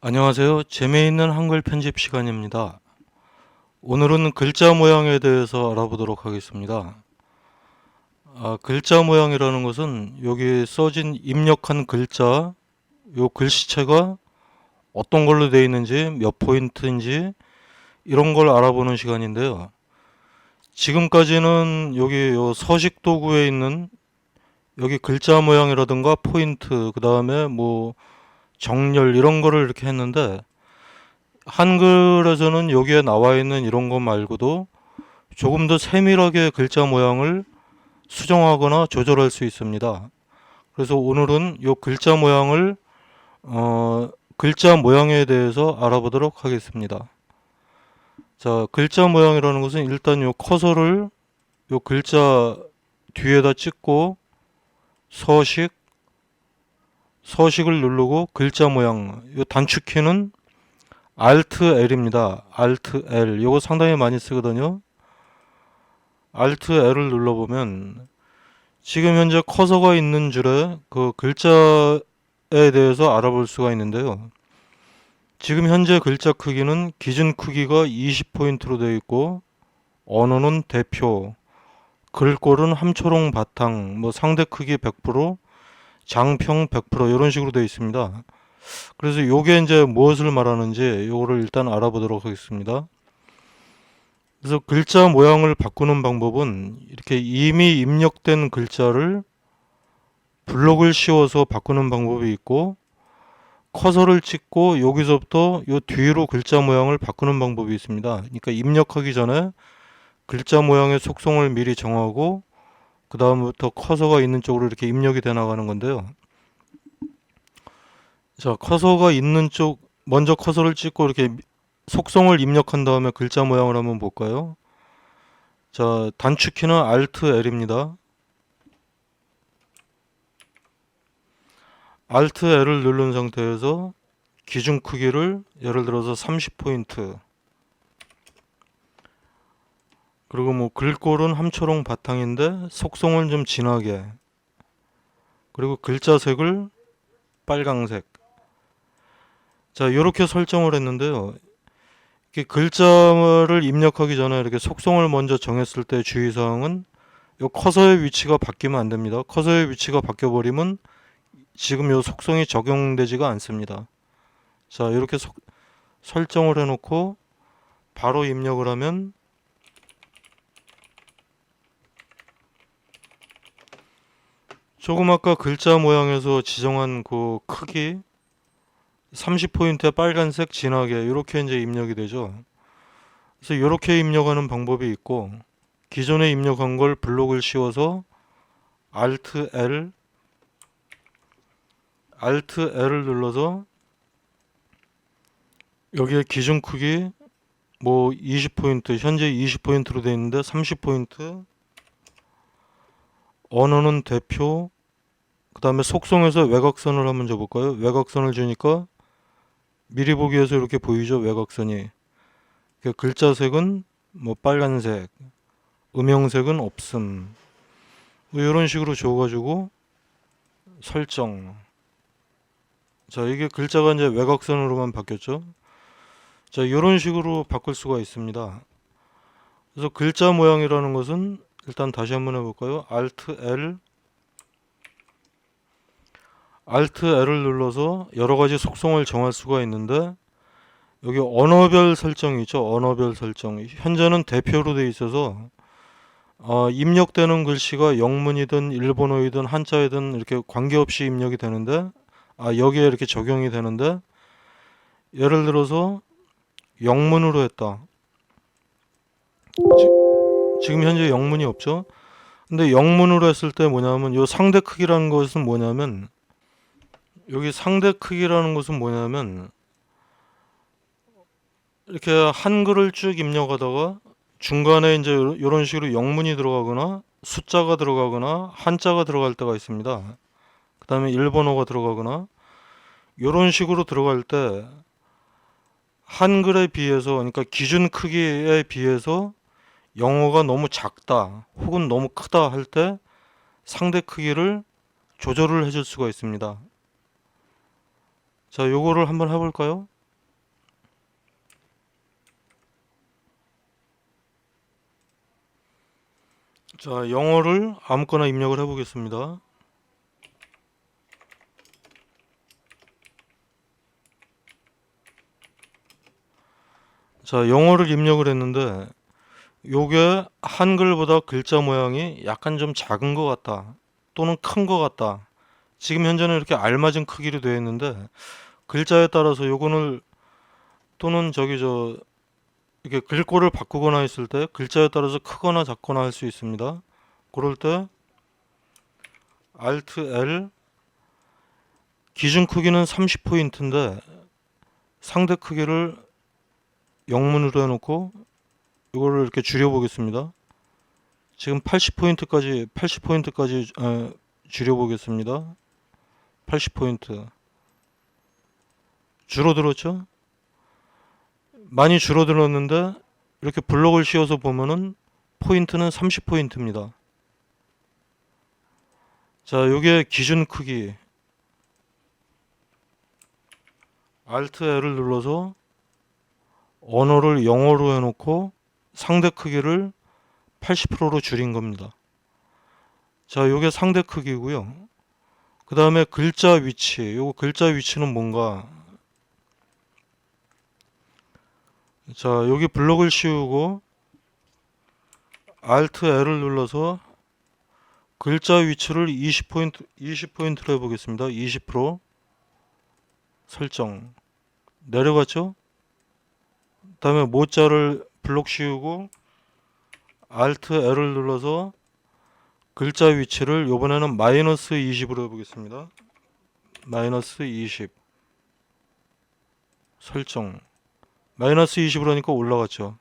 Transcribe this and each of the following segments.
안녕하세요. 재미있는 한글 편집 시간입니다. 오늘은 글자 모양에 대해서 알아보도록 하겠습니다. 글자 모양이라는 것은 여기 써진 입력한 글자, 요 글씨체가 어떤 걸로 되어 있는지, 몇 포인트인지 이런 걸 알아보는 시간인데요. 지금까지는 여기 요 서식 도구에 있는 여기 글자 모양이라든가 포인트, 그 다음에 뭐 정렬 이런 거를 이렇게 했는데 한글에서는 여기에 나와 있는 이런 것 말고도 조금 더 세밀하게 글자 모양을 수정하거나 조절할 수 있습니다. 그래서 오늘은 이 글자 모양을 글자 모양에 대해서 알아보도록 하겠습니다. 자, 글자 모양이라는 것은 일단 이 커서를 이 글자 뒤에다 찍고 서식을 누르고 글자 모양, 이 단축키는 Alt L입니다. Alt L. 이거 상당히 많이 쓰거든요. Alt L을 눌러보면 지금 현재 커서가 있는 줄에 그 글자에 대해서 알아볼 수가 있는데요. 지금 현재 글자 크기는 기준 크기가 20포인트로 되어 있고 언어는 대표, 글꼴은 함초롱 바탕, 뭐 상대 크기 100%, 장평 100% 이런 식으로 되어 있습니다. 그래서 요게 이제 무엇을 말하는지 요거를 일단 알아보도록 하겠습니다. 그래서 글자 모양을 바꾸는 방법은 이렇게 이미 입력된 글자를 블록을 씌워서 바꾸는 방법이 있고 커서를 찍고 여기서부터 요 뒤로 글자 모양을 바꾸는 방법이 있습니다. 그러니까 입력하기 전에 글자 모양의 속성을 미리 정하고 그 다음부터 커서가 있는 쪽으로 이렇게 입력이 돼 나가는 건데요. 자, 커서가 있는 쪽 먼저 커서를 찍고 이렇게 속성을 입력한 다음에 글자 모양을 한번 볼까요? 자, 단축키는 Alt L입니다. Alt L을 누른 상태에서 기준 크기를 예를 들어서 30포인트, 그리고 뭐 글꼴은 함초롱 바탕인데 속성을 좀 진하게, 그리고 글자 색을 빨강색. 자, 이렇게 설정을 했는데요. 이렇게 글자를 입력하기 전에 이렇게 속성을 먼저 정했을 때 주의사항은 이 커서의 위치가 바뀌면 안 됩니다. 커서의 위치가 바뀌어버리면 지금 이 속성이 적용되지가 않습니다. 자, 이렇게 설정을 해놓고 바로 입력을 하면 조금 아까 글자 모양에서 지정한 그 크기 30포인트의 빨간색 진하게 이렇게 이제 입력이 되죠. 그래서 이렇게 입력하는 방법이 있고 기존에 입력한 걸 블록을 씌워서 Alt L을 눌러서 여기에 기준 크기 뭐 20포인트, 현재 20포인트로 되어 있는데 30포인트, 언어는 대표, 그 다음에 속성에서 외곽선을 한번 줘볼까요? 외곽선을 주니까 미리 보기에서 이렇게 보이죠? 외곽선이. 글자 색은 뭐 빨간색, 음영색은 없음. 뭐 이런 식으로 줘가지고 설정. 자, 이게 글자가 이제 외곽선으로만 바뀌었죠? 자, 이런 식으로 바꿀 수가 있습니다. 그래서 글자 모양이라는 것은 일단 다시 한번 해볼까요? Alt L을 눌러서 여러 가지 속성을 정할 수가 있는데 여기 언어별 설정이 있죠. 언어별 설정. 현재는 대표로 되어 있어서 입력되는 글씨가 영문이든 일본어이든 한자이든 이렇게 관계없이 입력이 되는데 여기에 이렇게 적용이 되는데 예를 들어서 영문으로 했다. 지금 현재 영문이 없죠. 근데 영문으로 했을 때 뭐냐면 요 상대 크기라는 것은 뭐냐면 여기 상대 크기라는 것은 뭐냐면 이렇게 한글을 쭉 입력하다가 중간에 이제 이런 식으로 영문이 들어가거나 숫자가 들어가거나 한자가 들어갈 때가 있습니다. 그 다음에 일본어가 들어가거나 이런 식으로 들어갈 때 한글에 비해서 그러니까 기준 크기에 비해서 영어가 너무 작다 혹은 너무 크다 할 때 상대 크기를 조절을 해줄 수가 있습니다. 자, 요거를 한번 해볼까요? 자, 영어를 아무거나 입력을 해 보겠습니다. 자, 영어를 입력을 했는데 요게 한글보다 글자 모양이 약간 좀 작은 것 같다 또는 큰 것 같다. 지금 현재는 이렇게 알맞은 크기로 되어 있는데 글자에 따라서 요거는 또는 이렇게 글꼴을 바꾸거나 했을 때 글자에 따라서 크거나 작거나 할 수 있습니다. 그럴 때 Alt L, 기준 크기는 30포인트인데 상대 크기를 0문으로 해놓고 이거를 이렇게 줄여 보겠습니다. 지금 80포인트까지 줄여 보겠습니다. 80포인트 줄어들었죠? 많이 줄어들었는데 이렇게 블록을 씌워서 보면은 포인트는 30포인트입니다. 자, 요게 기준 크기. Alt L을 눌러서 언어를 영어로 해놓고 상대 크기를 80%로 줄인 겁니다. 자, 요게 상대 크기고요. 그 다음에 글자 위치. 요거 글자 위치는 뭔가. 자, 여기 블록을 씌우고 Alt L을 눌러서 글자 위치를 20포인트로 해보겠습니다. 20% 설정. 내려갔죠? 그 다음에 모자를 블록 씌우고 Alt L을 눌러서 글자 위치를 이번에는 마이너스 20으로 해보겠습니다. 마이너스 20 설정. 마이너스 20으로 하니까 올라갔죠.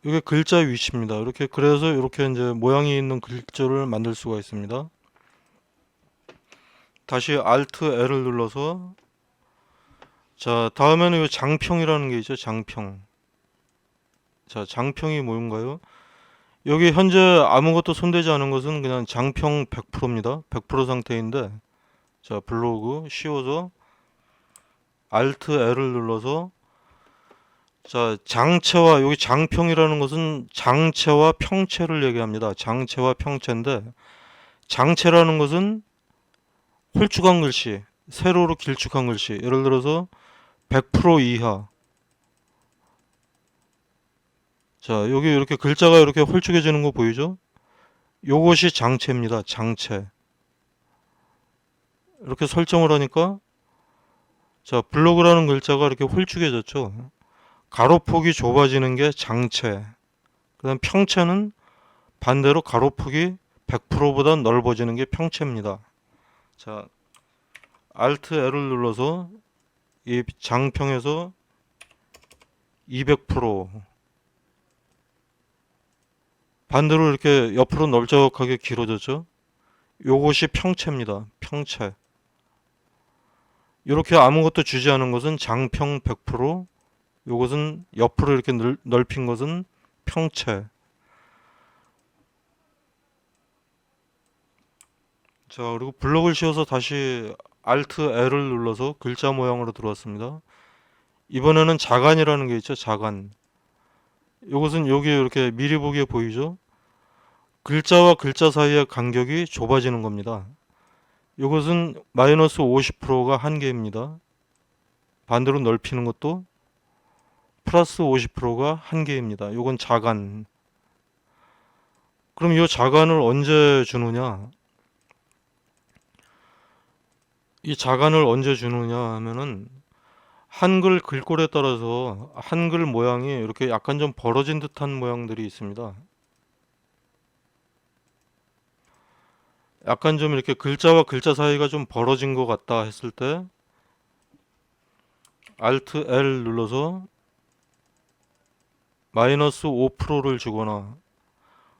이게 글자 위치입니다. 이렇게 그래서 이렇게 이제 모양이 있는 글자를 만들 수가 있습니다. 다시 Alt L을 눌러서 자, 다음에는 이 장평이라는 게 있죠. 장평. 자, 장평이 뭔가요? 여기 현재 아무것도 손대지 않은 것은 그냥 장평 100%입니다. 100% 상태인데 자, 블로그 씌워서 Alt L을 눌러서 자, 장체와 여기 장평이라는 것은 장체와 평체를 얘기합니다. 장체와 평체인데 장체라는 것은 홀쭉한 글씨, 세로로 길쭉한 글씨. 예를 들어서 100% 이하. 자, 여기 이렇게 글자가 이렇게 홀쭉해지는 거 보이죠? 요것이 장체입니다. 장체. 이렇게 설정을 하니까 자, 블로그라는 글자가 이렇게 홀쭉해졌죠. 가로폭이 좁아지는 게 장체. 그다음 평체는 반대로 가로폭이 100%보다 넓어지는 게 평체입니다. 자, Alt L을 눌러서 이 장평에서 200% 반대로 이렇게 옆으로 넓적하게 길어졌죠. 요것이 평체입니다. 평체. 이렇게 아무것도 주지 않은 것은 장평 100%, 요것은 옆으로 이렇게 넓힌 것은 평체. 자, 그리고 블록을 씌워서 다시 Alt L을 눌러서 글자 모양으로 들어왔습니다. 이번에는 자간이라는 게 있죠. 자간. 요것은 여기 이렇게 미리 보기에 보이죠? 글자와 글자 사이의 간격이 좁아지는 겁니다. 이것은 마이너스 50%가 한계입니다. 반대로 넓히는 것도 플러스 50%가 한계입니다. 이건 자간. 그럼 이 자간을 언제 주느냐? 이 자간을 언제 주느냐 하면은 한글 글꼴에 따라서 한글 모양이 이렇게 약간 좀 벌어진 듯한 모양들이 있습니다. 약간 좀 이렇게 글자와 글자 사이가 좀 벌어진 것 같다 했을 때 Alt L 눌러서 마이너스 5%를 주거나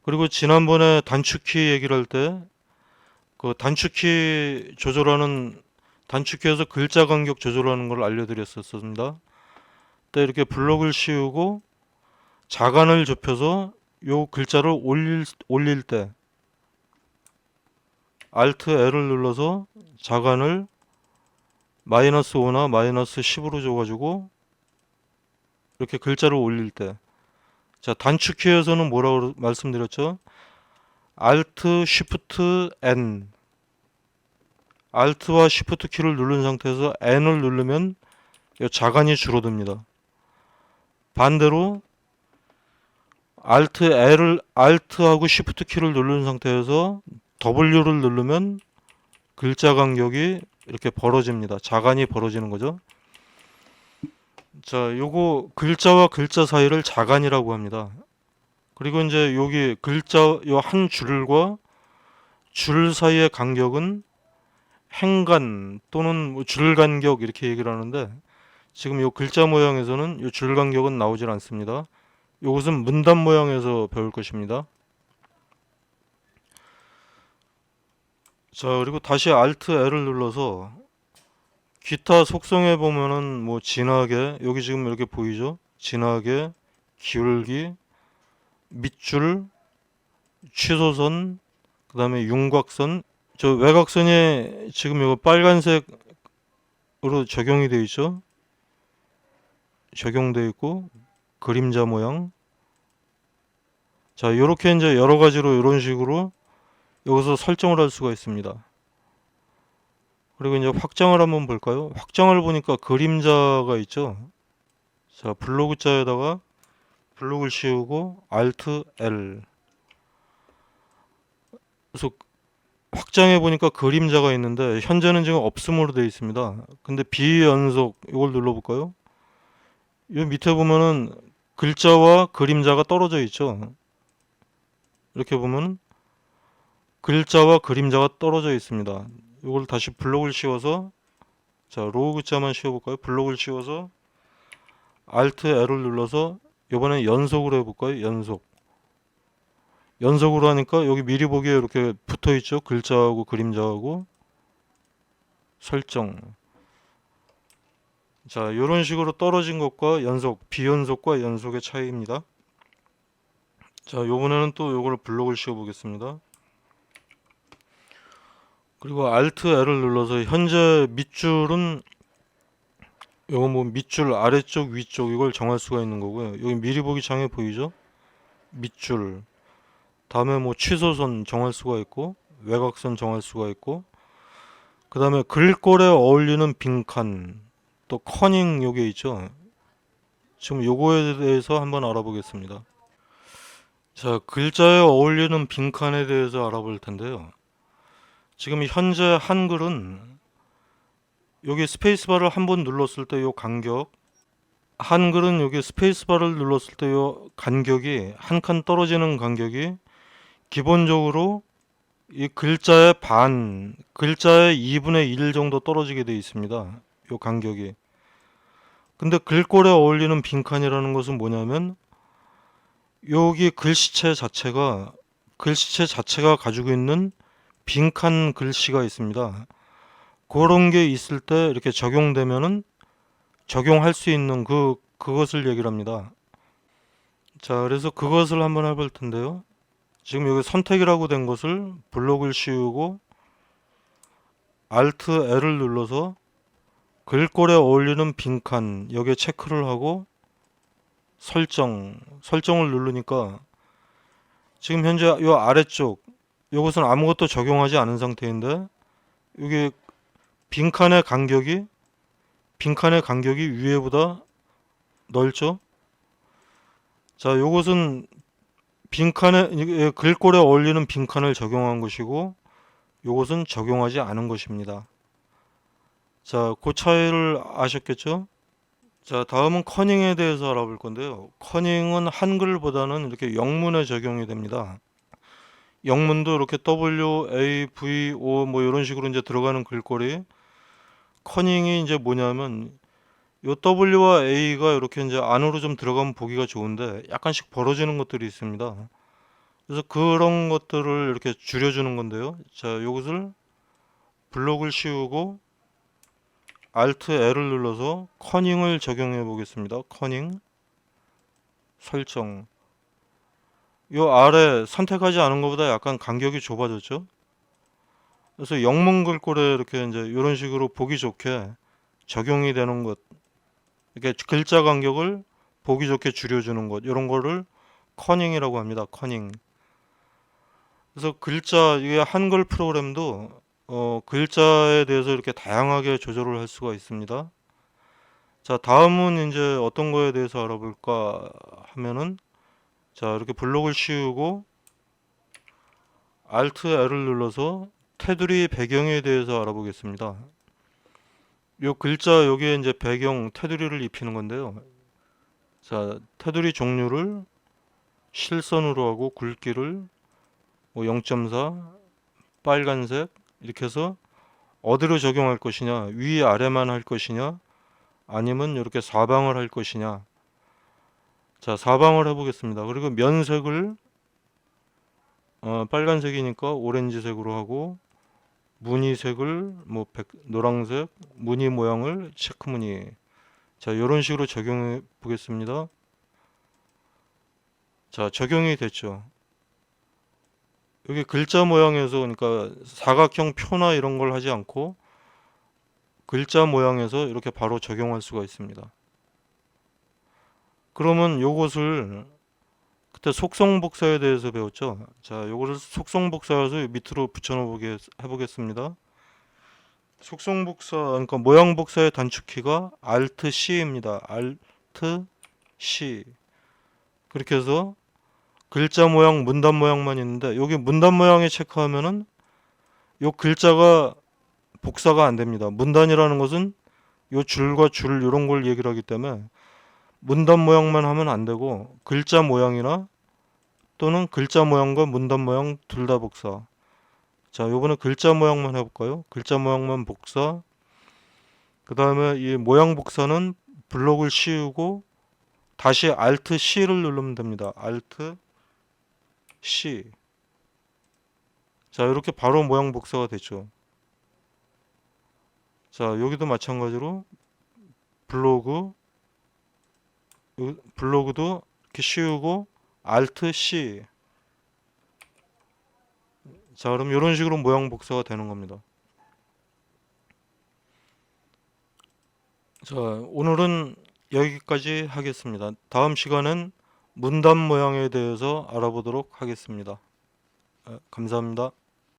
그리고 지난번에 단축키 얘기를 할 때 그 단축키 조절하는 단축키에서 글자 간격 조절하는 걸 알려드렸었습니다. 그때 이렇게 블록을 씌우고 자간을 좁혀서 요 글자를 올릴 때 Alt L을 눌러서 자간을 마이너스 5나 마이너스 10으로 줘가지고 이렇게 글자를 올릴 때 자, 단축키에서는 뭐라고 말씀드렸죠? Alt Shift N, Alt와 Shift 키를 누른 상태에서 N을 누르면 이 자간이 줄어듭니다. 반대로 Alt하고 Shift 키를 누른 상태에서 W를 누르면 글자 간격이 이렇게 벌어집니다. 자간이 벌어지는 거죠. 자, 요거 글자와 글자 사이를 자간이라고 합니다. 그리고 이제 여기 글자 요 한 줄과 줄 사이의 간격은 행간 또는 뭐 줄 간격 이렇게 얘기를 하는데, 지금 요 글자 모양에서는 요 줄 간격은 나오질 않습니다. 요것은 문단 모양에서 배울 것입니다. 자, 그리고 다시 Alt L을 눌러서 기타 속성에 보면은 뭐 진하게, 여기 지금 이렇게 보이죠? 진하게, 기울기, 밑줄, 취소선, 그 다음에 윤곽선. 저 외곽선이 지금 이거 빨간색으로 적용이 되어 있죠? 적용되어 있고, 그림자 모양. 자, 요렇게 이제 여러 가지로 이런 식으로 여기서 설정을 할 수가 있습니다. 그리고 이제 확장을 한번 볼까요? 확장을 보니까 그림자가 있죠? 자, 블로그 자에다가 블록을 씌우고 Alt L. 그래서 확장해 보니까 그림자가 있는데 현재는 지금 없음으로 되어 있습니다. 근데 비연속 이걸 눌러볼까요? 이 밑에 보면은 글자와 그림자가 떨어져 있죠. 이렇게 보면 글자와 그림자가 떨어져 있습니다. 이걸 다시 블록을 씌워서, 자, 로우 글자만 씌워볼까요? 블록을 씌워서 Alt L을 눌러서 이번엔 연속으로 해볼까요? 연속으로 하니까 여기 미리 보기에 이렇게 붙어 있죠. 글자하고 그림자하고. 설정. 자, 이런 식으로 떨어진 것과 비연속과 연속의 차이입니다. 자, 요번에는 또 요걸 블록을 씌워 보겠습니다. 그리고 Alt L을 눌러서 현재 밑줄은 요거 뭐 밑줄 아래쪽 위쪽 이걸 정할 수가 있는 거고요. 여기 미리 보기 창에 보이죠? 밑줄. 다음에 뭐 취소선 정할 수가 있고, 외곽선 정할 수가 있고, 그 다음에 글꼴에 어울리는 빈칸, 또 커닝 요게 있죠. 지금 요거에 대해서 한번 알아보겠습니다. 자, 글자에 어울리는 빈칸에 대해서 알아볼 텐데요. 지금 현재 한글은 여기 스페이스바를 한번 눌렀을 때 요 간격, 한글은 여기 스페이스바를 눌렀을 때 요 간격이 한 칸 떨어지는 간격이 기본적으로 이 글자의 글자의 2분의 1 정도 떨어지게 되어 있습니다. 요 간격이. 근데 글꼴에 어울리는 빈칸이라는 것은 뭐냐면 여기 글씨체 자체가 가지고 있는 빈칸 글씨가 있습니다. 그런 게 있을 때 이렇게 적용되면은 적용할 수 있는 그것을 얘기를 합니다. 자, 그래서 그것을 한번 해볼 텐데요. 지금 여기 선택이라고 된 것을 블록을 씌우고 Alt L을 눌러서 글꼴에 어울리는 빈칸 여기에 체크를 하고 설정을 누르니까 지금 현재 이 아래쪽 이것은 아무것도 적용하지 않은 상태인데 여기 빈칸의 간격이 위에보다 넓죠. 자, 이것은 글꼴에 어울리는 빈칸을 적용한 것이고 이것은 적용하지 않은 것입니다. 자, 그 차이를 아셨겠죠? 자, 다음은 커닝에 대해서 알아볼 건데요. 커닝은 한글보다는 이렇게 영문에 적용이 됩니다. 영문도 이렇게 W, A, V, O 뭐 이런 식으로 이제 들어가는 글꼴이, 커닝이 이제 뭐냐면 요 W와 A가 이렇게 이제 안으로 좀 들어가면 보기가 좋은데 약간씩 벌어지는 것들이 있습니다. 그래서 그런 것들을 이렇게 줄여주는 건데요. 자, 요것을 블록을 씌우고 Alt L을 눌러서 커닝을 적용해 보겠습니다. 커닝 설정. 요 아래 선택하지 않은 것보다 약간 간격이 좁아졌죠. 그래서 영문 글꼴에 이렇게 이제 이런 식으로 보기 좋게 적용이 되는 것, 이렇게 글자 간격을 보기 좋게 줄여주는 것, 이런 거를 커닝이라고 합니다. 커닝. 그래서 글자, 이게 한글 프로그램도 글자에 대해서 이렇게 다양하게 조절을 할 수가 있습니다. 자, 다음은 이제 어떤 거에 대해서 알아볼까 하면은, 자, 이렇게 블록을 씌우고 Alt L을 눌러서 테두리 배경에 대해서 알아보겠습니다. 요 글자 여기에 이제 배경 테두리를 입히는 건데요. 자, 테두리 종류를 실선으로 하고 굵기를 뭐 0.4, 빨간색 이렇게 해서 어디로 적용할 것이냐, 위 아래만 할 것이냐, 아니면 이렇게 사방을 할 것이냐. 자, 사방을 해보겠습니다. 그리고 면색을 빨간색이니까 오렌지색으로 하고, 무늬색을 뭐 노란색, 무늬 모양을 체크무늬. 자, 이런 식으로 적용해 보겠습니다. 자, 적용이 됐죠. 여기 글자 모양에서, 그러니까 사각형 표나 이런 걸 하지 않고 글자 모양에서 이렇게 바로 적용할 수가 있습니다. 그러면 요것을 그때 속성복사에 대해서 배웠죠. 자, 요것을 속성복사해서 밑으로 붙여놓게 해보겠습니다. 속성복사, 그러니까 모양복사의 단축키가 Alt C입니다. Alt C. 그렇게 해서 글자 모양, 문단 모양만 있는데, 여기 문단 모양에 체크하면은 요 글자가 복사가 안 됩니다. 문단이라는 것은 요 줄과 줄 이런 걸 얘기를 하기 때문에 문단 모양만 하면 안 되고, 글자 모양이나 또는 글자 모양과 문단 모양 둘 다 복사. 자, 요번에 글자 모양만 해볼까요? 글자 모양만 복사. 그 다음에 이 모양 복사는 블록을 씌우고 다시 Alt C를 누르면 됩니다. Alt C. 자, 이렇게 바로 모양 복사가 됐죠. 자, 여기도 마찬가지로 블로그도 이렇게 씌우고 Alt C. 자, 그럼 이런 식으로 모양 복사가 되는 겁니다. 자, 오늘은 여기까지 하겠습니다. 다음 시간엔 문단 모양에 대해서 알아보도록 하겠습니다. 감사합니다.